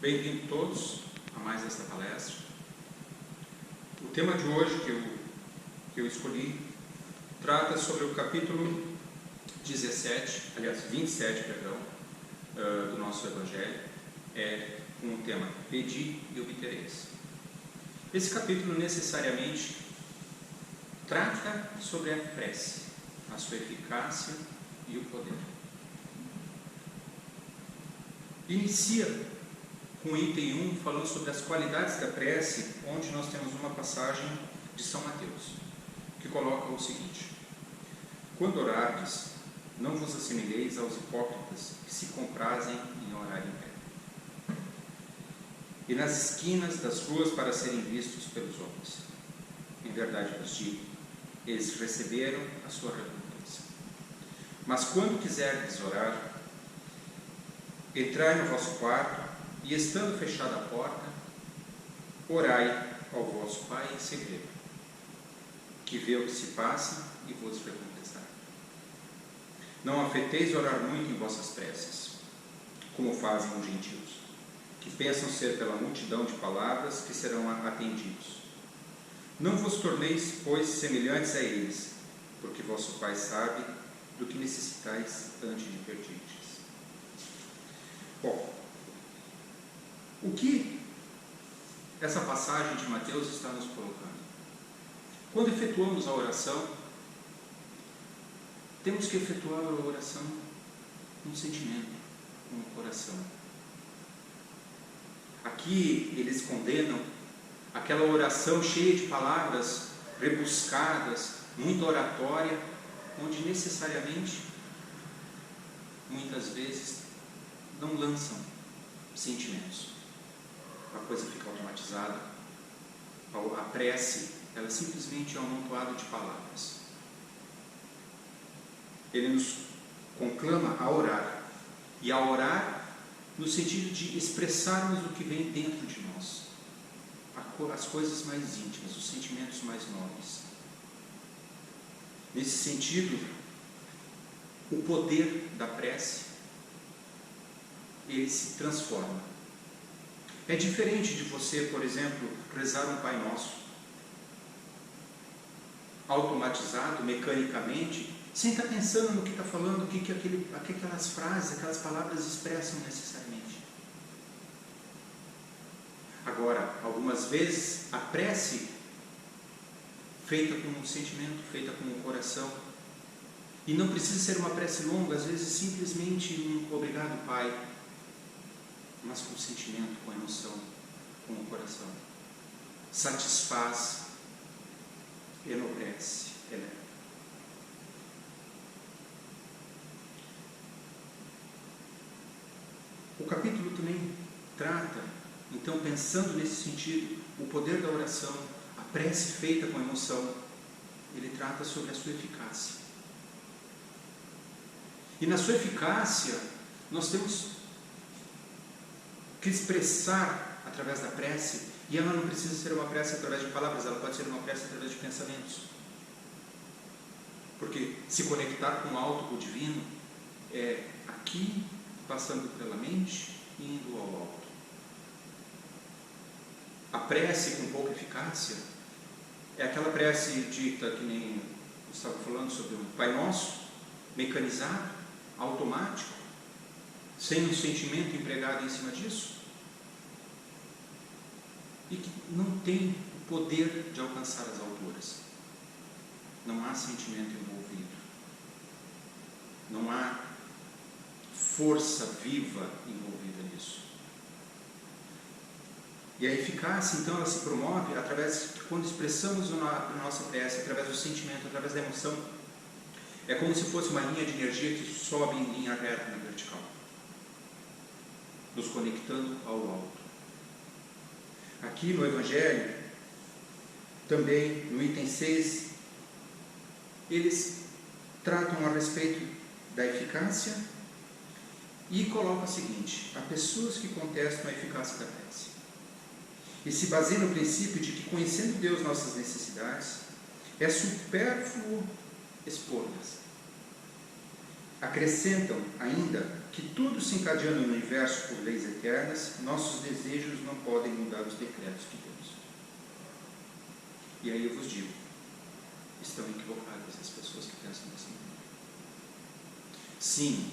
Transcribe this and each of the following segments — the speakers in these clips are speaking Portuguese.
Bem-vindos todos a mais esta palestra. O tema de hoje que eu escolhi trata sobre o capítulo 27, do nosso Evangelho, com o tema Pedi e obtereis. Esse capítulo necessariamente trata sobre a prece, a sua eficácia e o poder. Inicia com o item 1, falando sobre as qualidades da prece, onde nós temos uma passagem de São Mateus, que coloca o seguinte: quando orardes, não vos assimileis aos hipócritas que se comprazem em orar em pé, e nas esquinas das ruas para serem vistos pelos homens. Em verdade vos digo, eles receberam a sua recompensa. Mas quando quiserdes orar, entrai no vosso quarto, e estando fechada a porta, orai ao vosso Pai em segredo, que vê o que se passa e vos recompensará. Não afeteis orar muito em vossas preces, como fazem os gentios, que pensam ser pela multidão de palavras que serão atendidos. Não vos torneis, pois, semelhantes a eles, porque vosso Pai sabe do que necessitais antes de pedirdes. Bom, o que essa passagem de Mateus está nos colocando? Quando efetuamos a oração, temos que efetuar a oração com um sentimento, com o coração. Aqui eles condenam aquela oração cheia de palavras rebuscadas, muito oratória, onde necessariamente, muitas vezes, não lançam sentimentos. A coisa fica automatizada. A prece, ela simplesmente é um amontoado de palavras. Ele nos conclama a orar. E a orar no sentido de expressarmos o que vem dentro de nós. As coisas mais íntimas, os sentimentos mais nobres. Nesse sentido, o poder da prece, ele se transforma. É diferente de você, por exemplo, rezar um Pai Nosso, automatizado, mecanicamente, sem estar pensando no que está falando, o que aquelas frases, aquelas palavras expressam necessariamente. Agora, algumas vezes, a prece, feita com um sentimento, feita com um coração, e não precisa ser uma prece longa, às vezes simplesmente um obrigado, Pai, mas com sentimento, com emoção, com o coração. Satisfaz, enobrece, eleva. O capítulo também trata, então, pensando nesse sentido, o poder da oração, a prece feita com emoção, ele trata sobre a sua eficácia. E na sua eficácia, nós temos que expressar através da prece, e ela não precisa ser uma prece através de palavras, ela pode ser uma prece através de pensamentos. Porque se conectar com o alto, com o divino, é aqui, passando pela mente e indo ao alto. A prece com pouca eficácia é aquela prece dita, que nem eu estava falando sobre o Pai Nosso, mecanizado, automático, sem um sentimento empregado em cima disso, e que não tem o poder de alcançar as alturas. Não há sentimento envolvido, não há força viva envolvida nisso. E a eficácia, então, ela se promove através de quando expressamos a nossa prece, através do sentimento, através da emoção. É como se fosse uma linha de energia que sobe em linha reta na vertical, nos conectando ao alto. Aqui no Evangelho, também no item 6, eles tratam a respeito da eficácia e colocam o seguinte: há pessoas que contestam a eficácia da prece e se baseiam no princípio de que, conhecendo Deus nossas necessidades, é supérfluo expor-las. Acrescentam ainda que tudo se encadeando no universo por leis eternas, nossos desejos não podem mudar os decretos de Deus. E aí eu vos digo, estão equivocadas as pessoas que pensam assim. Sim,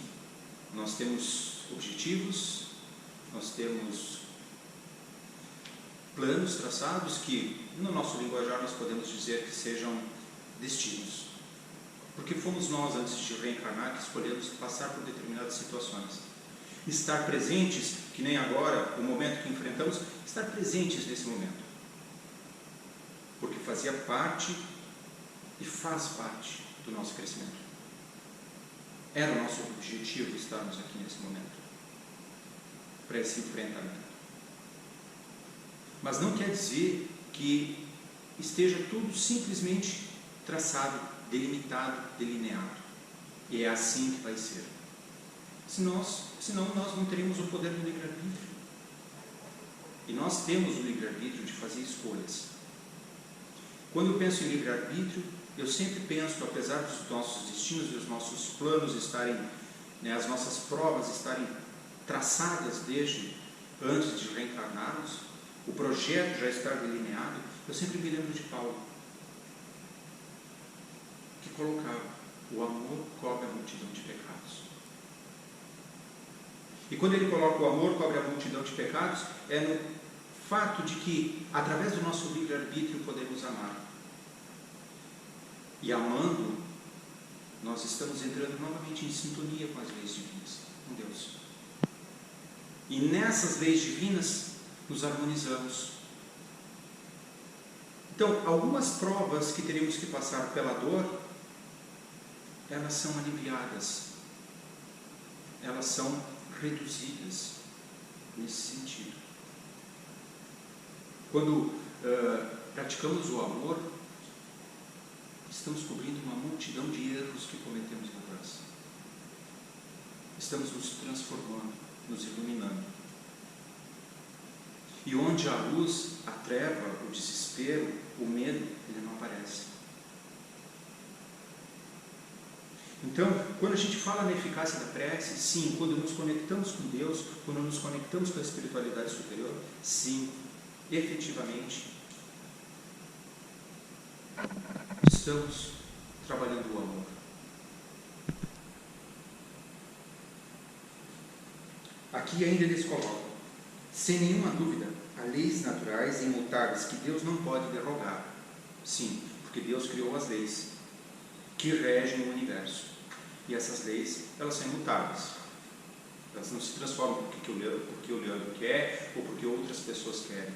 nós temos objetivos, nós temos planos traçados que, no nosso linguajar, nós podemos dizer que sejam destinos. Porque fomos nós, antes de reencarnar, que escolhemos passar por determinadas situações. Estar presentes, que nem agora, o momento que enfrentamos, estar presentes nesse momento. Porque fazia parte e faz parte do nosso crescimento. Era o nosso objetivo estarmos aqui nesse momento, para esse enfrentamento. Mas não quer dizer que esteja tudo simplesmente traçado, delimitado, delineado. E é assim que vai ser. Senão nós não teremos o poder do livre-arbítrio. E nós temos o livre-arbítrio de fazer escolhas. Quando eu penso em livre-arbítrio, eu sempre penso, apesar dos nossos destinos e os nossos planos estarem, as nossas provas estarem traçadas desde antes de reencarnarmos, o projeto já estar delineado, eu sempre me lembro de Paulo, que colocava: o amor cobre a multidão de pecados. E quando ele coloca o amor cobre a multidão de pecados, é no fato de que, através do nosso livre-arbítrio, podemos amar. E amando, nós estamos entrando novamente em sintonia com as leis divinas, com Deus. E nessas leis divinas, nos harmonizamos. Então, algumas provas que teremos que passar pela dor, elas são aliviadas, elas são reduzidas nesse sentido. Quando praticamos o amor, estamos cobrindo uma multidão de erros que cometemos na graça. Estamos nos transformando, nos iluminando. E onde há luz, a treva, o desespero, o medo, ele não aparece. Então, quando a gente fala na eficácia da prece, sim, quando nos conectamos com Deus, quando nos conectamos com a espiritualidade superior, sim, efetivamente, estamos trabalhando o amor. Aqui ainda eles colocam: sem nenhuma dúvida, há leis naturais e imutáveis que Deus não pode derrogar. Sim, porque Deus criou as leis que regem o universo. E essas leis, elas são imutáveis. Elas não se transformam porque o Leandro quer ou porque outras pessoas querem.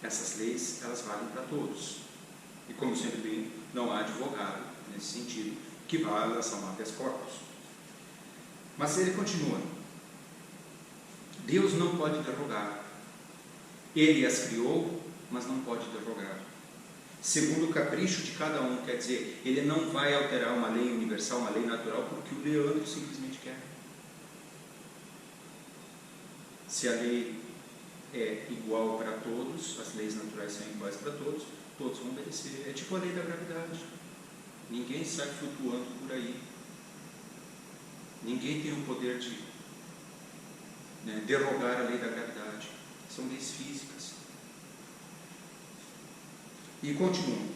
Essas leis, elas valem para todos. E como sempre digo, não há advogado nesse sentido que vá lançar um habeas corpus. Mas ele continua: Deus não pode derrogar. Ele as criou, mas não pode derrogar. Segundo o capricho de cada um, quer dizer, ele não vai alterar uma lei universal, uma lei natural, porque o Leandro simplesmente quer. Se a lei é igual para todos, as leis naturais são iguais para todos, todos vão obedecer. É tipo a lei da gravidade. Ninguém sai flutuando por aí. Ninguém tem o poder de derrogar a lei da gravidade. São leis físicas. E continua: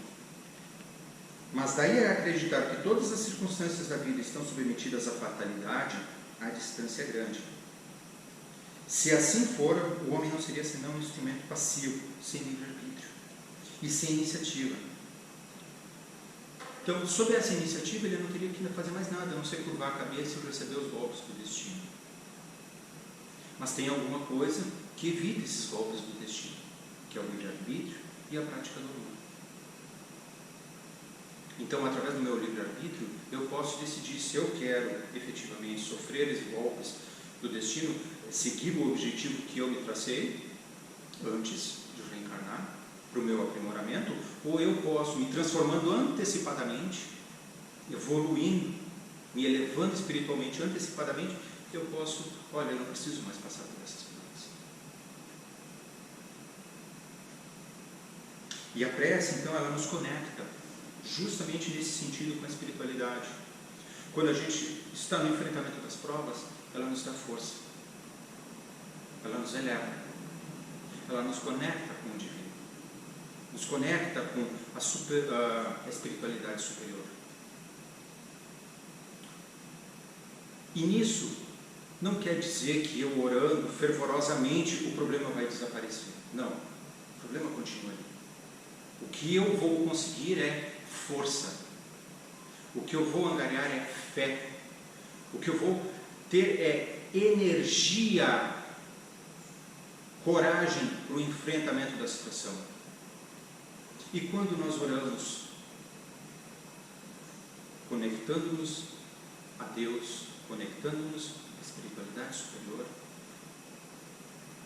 mas daí a acreditar que todas as circunstâncias da vida estão submetidas à fatalidade, a distância é grande. Se assim for, o homem não seria senão um instrumento passivo, sem livre-arbítrio e sem iniciativa. Então, sob essa iniciativa, ele não teria que fazer mais nada, a não ser curvar a cabeça e receber os golpes do destino. Mas tem alguma coisa que evita esses golpes do destino, que é o livre-arbítrio e a prática do amor. Então, através do meu livre-arbítrio, eu posso decidir se eu quero efetivamente sofrer esses golpes do destino, seguir o objetivo que eu me tracei antes de reencarnar, para o meu aprimoramento, ou eu posso, me transformando antecipadamente, evoluindo, me elevando espiritualmente antecipadamente, eu posso, olha, eu não preciso mais passar por essas coisas. E a prece, então, ela nos conecta justamente nesse sentido com a espiritualidade. Quando a gente está no enfrentamento das provas, ela nos dá força, ela nos eleva, ela nos conecta com o divino, nos conecta com a espiritualidade superior. E nisso, não quer dizer que eu orando fervorosamente o problema vai desaparecer. Não, o problema continua ali. O que eu vou conseguir é força. O que eu vou angariar é fé. O que eu vou ter é energia, coragem para o enfrentamento da situação. E quando nós oramos, conectando-nos a Deus, conectando-nos à espiritualidade superior,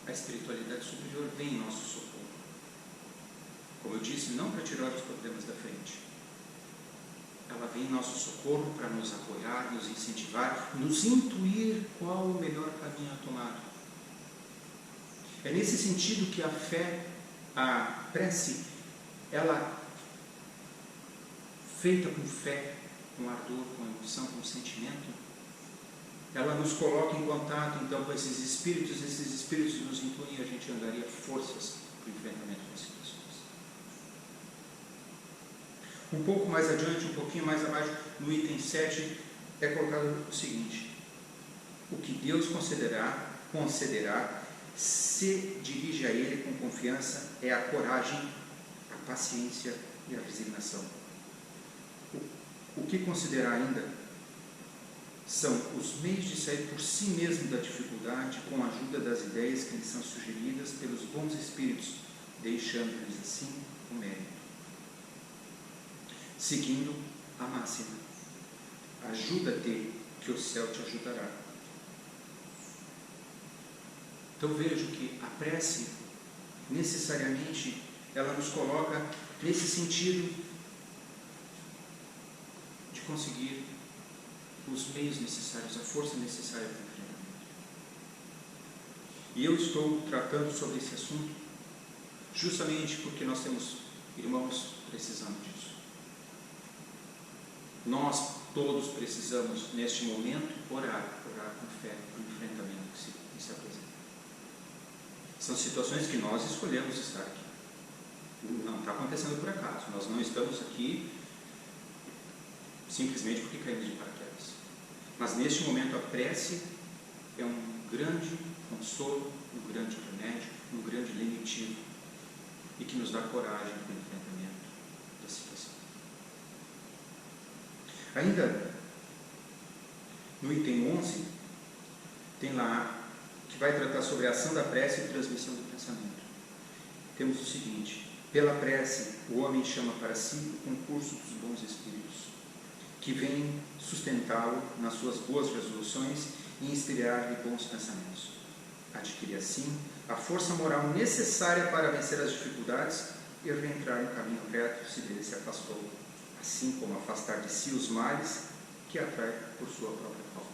a espiritualidade superior vem em nosso socorro. Como eu disse, não para tirar os problemas da frente. Ela vem em nosso socorro para nos apoiar, nos incentivar, nos intuir qual o melhor caminho a tomar. É nesse sentido que a fé, a prece, ela feita com fé, com ardor, com emoção, com sentimento, ela nos coloca em contato então com esses espíritos nos intuem e a gente andaria forças para o enfrentamento das situações. Um pouco mais adiante, um pouquinho mais abaixo, no item 7, é colocado o seguinte: o que Deus concederá, se dirige a Ele com confiança, é a coragem, a paciência e a resignação. O que considerar ainda são os meios de sair por si mesmo da dificuldade com a ajuda das ideias que lhes são sugeridas pelos bons espíritos, deixando-lhes assim o mérito. Seguindo a máxima: ajuda-te que o céu te ajudará. Então vejo que a prece, necessariamente, ela nos coloca nesse sentido de conseguir os meios necessários, a força necessária para o enfrentamento. E eu estou tratando sobre esse assunto justamente porque nós temos irmãos precisando disso. Nós todos precisamos, neste momento, orar com fé para o enfrentamento que se apresenta. São situações que nós escolhemos estar aqui. Não está acontecendo por acaso. Nós não estamos aqui simplesmente porque caímos de paraquedas. Mas neste momento a prece é um grande consolo, um grande remédio, um grande lenitivo e que nos dá coragem para o enfrentamento da situação. Ainda no item 11, tem lá que vai tratar sobre a ação da prece e transmissão do pensamento. Temos o seguinte: pela prece, o homem chama para si o concurso dos bons espíritos, que vêm sustentá-lo nas suas boas resoluções e inspirar-lhe bons pensamentos. Adquire assim a força moral necessária para vencer as dificuldades e reentrar no caminho reto se dele se afastou, assim como afastar de si os males que atrai por sua própria falta.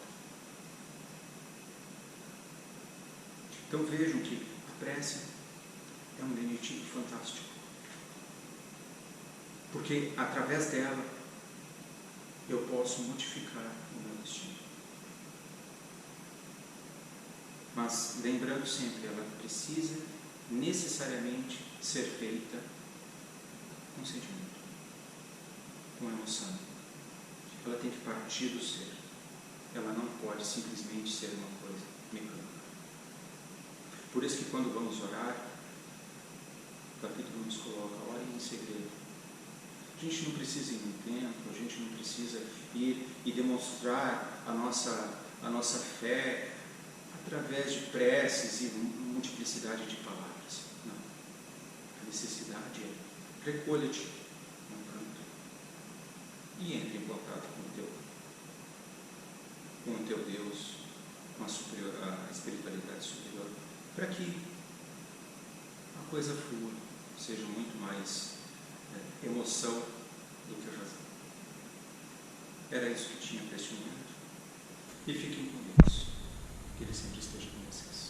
Então vejam que a prece é um lenitivo fantástico, porque através dela eu posso modificar o meu destino. Mas lembrando sempre, ela precisa necessariamente ser feita com sentimento, com emoção. Ela tem que partir do ser. Ela não pode simplesmente ser uma coisa mecânica. Por isso que quando vamos orar, o capítulo nos coloca: orem em segredo. A gente não precisa ir no templo, a gente não precisa ir e demonstrar a nossa fé através de preces e multiplicidade de palavras. Não. A necessidade é: recolha-te num canto e entre em contato com o teu Deus, com a espiritualidade superior, para que a coisa flua, seja muito mais emoção do que razão. Era isso que tinha para este momento. E fiquem com Deus. Que Ele sempre esteja com vocês.